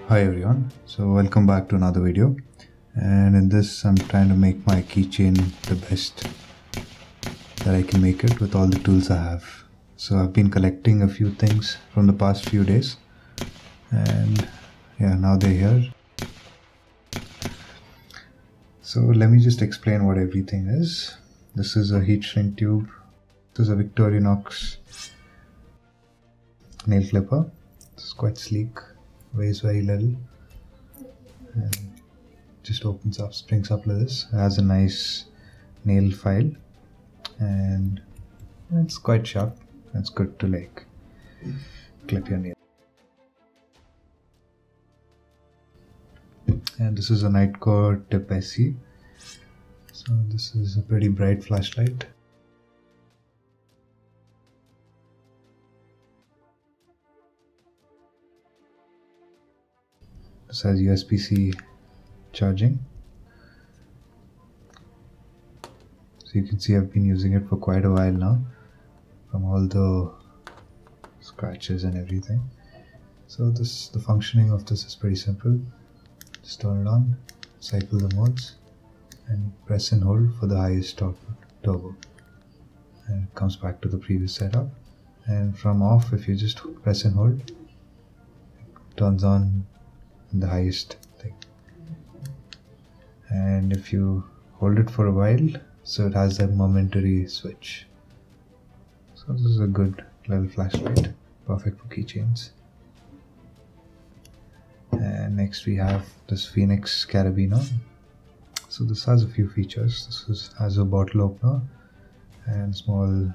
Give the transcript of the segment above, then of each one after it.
Hi everyone, so welcome back to another video, and in this I'm trying to make my keychain the best that I can make it with all the tools I have. So I've been collecting a few things from the past few days, and yeah, now they're here. So let me just explain what everything is. This is a heat shrink tube. This is a Victorinox nail clipper. It's quite sleek, weighs very little, and just opens up, springs up like this. It has a nice nail file, and it's quite sharp. It's good to like clip your nail. And this is a Nitecore tip SC. So this is a pretty bright flashlight. This has USB-C charging. So you can see I've been using it for quite a while now, from all the scratches and everything. So the functioning of this is pretty simple. Just turn it on, cycle the modes, and press and hold for the highest turbo. And it comes back to the previous setup. And from off, if you just press and hold, it turns on the highest thing. And if you hold it for a while, so it has that momentary switch. So this is a good little flashlight, perfect for keychains. And next we have this Fenix carabiner. So this has a few features. This has a bottle opener and small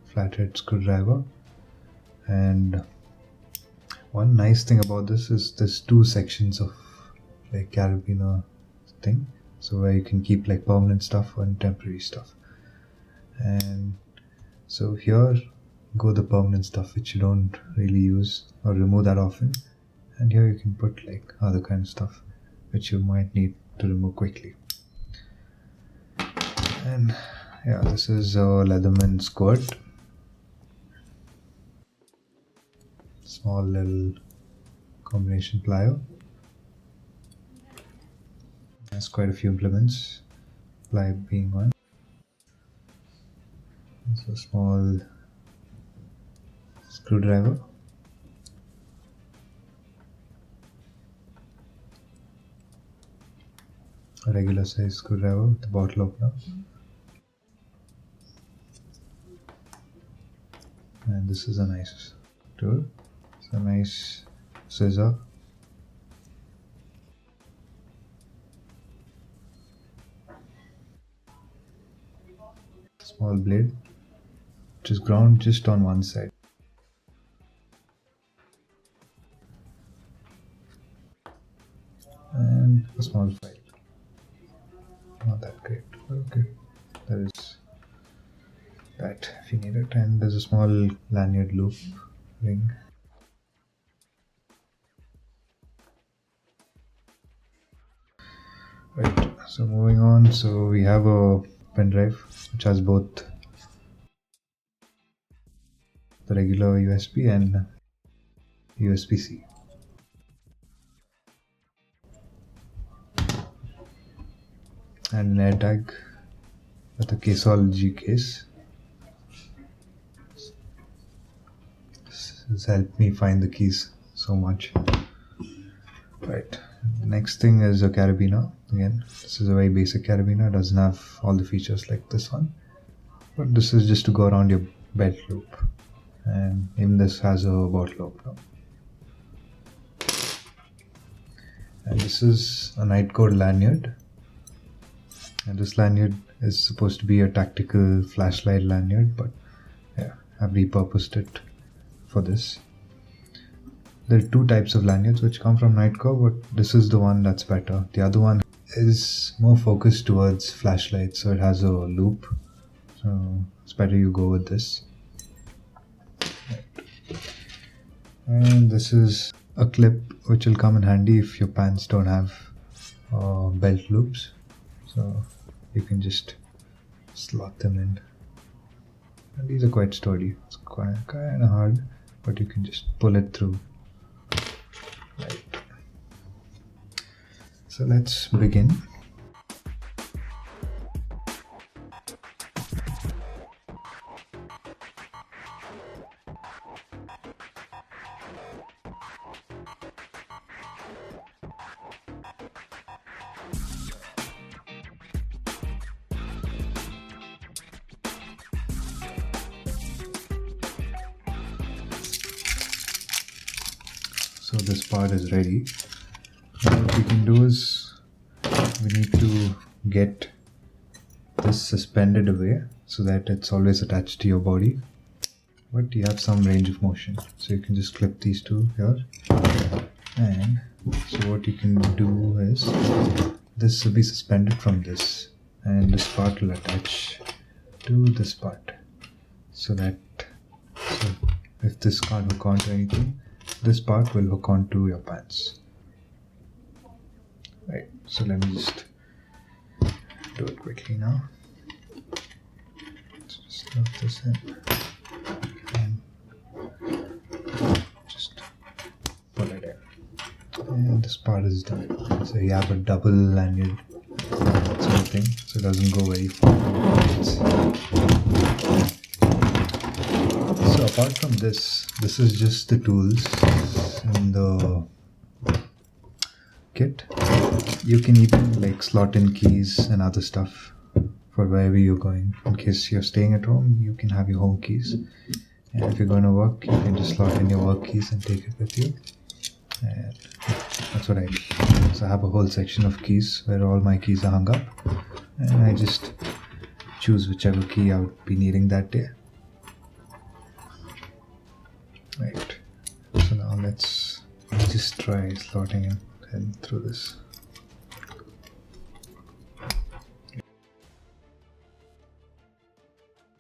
flathead screwdriver. And one nice thing about this is there's two sections of like carabiner thing. So where you can keep like permanent stuff and temporary stuff. And so here go the permanent stuff which you don't really use or remove that often. And here you can put like other kind of stuff which you might need to remove quickly. And yeah, this is a Leatherman Squirt. Small little combination plier. Has quite a few implements, plier being one. It's a small screwdriver. A regular size screwdriver with the bottle opener. And this is a nice tool. It's a nice scissor. Small blade, which is ground just on one side. And a small file. Not that great, but okay. There is that if you need it. And there's a small lanyard loop ring. Right, so moving on, so we have a pen drive which has both the regular USB and USB-C. And an AirTag with a caseology case. This has helped me find the keys so much. Right, the next thing is a carabiner. Again, this is a very basic carabiner. It doesn't have all the features like this one, but this is just to go around your belt loop. And even this has a bottle opener. And this is a Nitecore lanyard. And this lanyard is supposed to be a tactical flashlight lanyard, but yeah, I've repurposed it for this. There are two types of lanyards which come from Nitecore, but this is the one that's better. The other one is more focused towards flashlights, so it has a loop. So it's better you go with this. And this is a clip which will come in handy if your pants don't have belt loops. So you can just slot them in. And these are quite sturdy. It's kind of hard, but you can just pull it through. Right. So let's begin. So this part is ready. Now what we can do is we need to get this suspended away so that it's always attached to your body, but you have some range of motion, so you can just clip these two here. And so what you can do is this will be suspended from this, and this part will attach to this part, so if this can't hook onto anything, this part will hook onto your pants. Right, so let me just do it quickly now. Let's just lock this in and just pull it in. And this part is done. So you have a double lanyard sort of thing, so it doesn't go very far. So apart from this is just the tools in the kit. You can even like slot in keys and other stuff for wherever you're going. In case you're staying at home, you can have your home keys, and if you're going to work, you can just slot in your work keys and take it with you. And that's what I do. So I have a whole section of keys where all my keys are hung up, and I just choose whichever key I would be needing that day. Right, so now let's just try slotting in through this.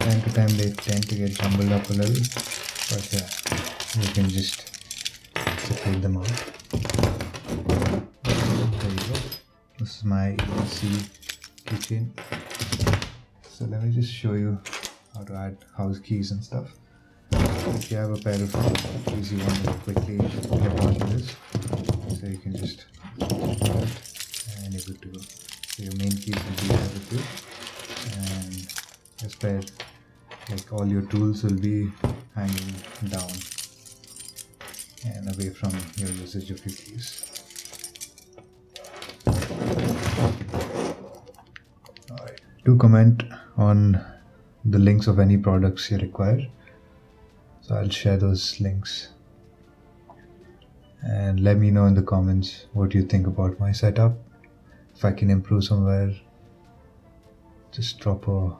Time to time they tend to get jumbled up a little, but yeah, you can just separate them out. There you go. This is my Edc Keychain. So let me just show you how to add house keys and stuff. If you have a pair of keys you want to quickly clip onto this, so you can just put it out and you're good to go. So your main keys will be there with you, and this pair, like all your tools will be hanging down and away from your usage of your keys. Alright, do comment on the links of any products you require. So I'll share those links, and let me know in the comments what you think about my setup. If I can improve somewhere, just drop a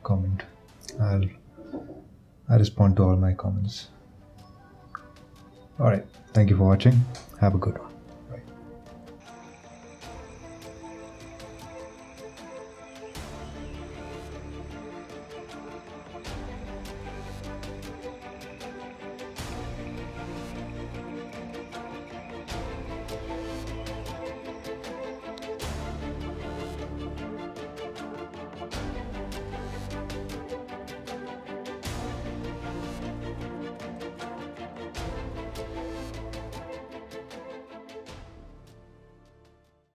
comment. I'll respond to all my comments. Alright, thank you for watching. Have a good one.